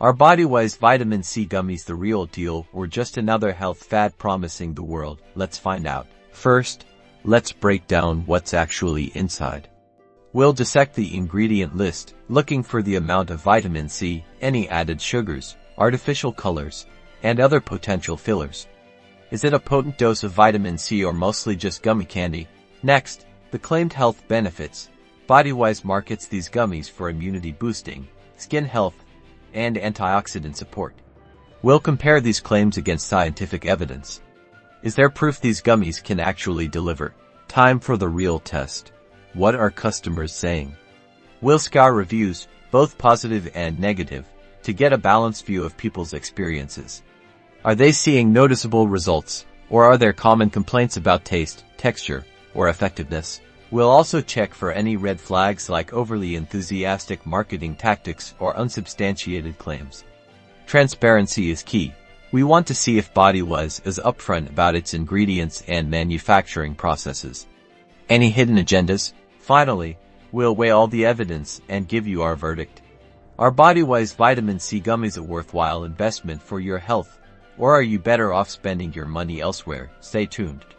Are Bodywise Vitamin C gummies the real deal or just another health fad promising the world? Let's find out. First, let's break down what's actually inside. We'll dissect the ingredient list, looking for the amount of vitamin C, any added sugars, artificial colors, and other potential fillers. Is it a potent dose of vitamin C or mostly just gummy candy? Next, the claimed health benefits. Bodywise markets these gummies for immunity boosting, skin health, and antioxidant support. We'll compare these claims against scientific evidence. Is there proof these gummies can actually deliver? Time for the real test. What are customers saying? We'll scour reviews, both positive and negative, to get a balanced view of people's experiences. Are they seeing noticeable results, or are there common complaints about taste, texture, or effectiveness? We'll also check for any red flags like overly enthusiastic marketing tactics or unsubstantiated claims. Transparency is key. We want to see if Bodywise is upfront about its ingredients and manufacturing processes. Any hidden agendas? Finally, we'll weigh all the evidence and give you our verdict. Are Bodywise Vitamin C gummies a worthwhile investment for your health, or are you better off spending your money elsewhere? Stay tuned.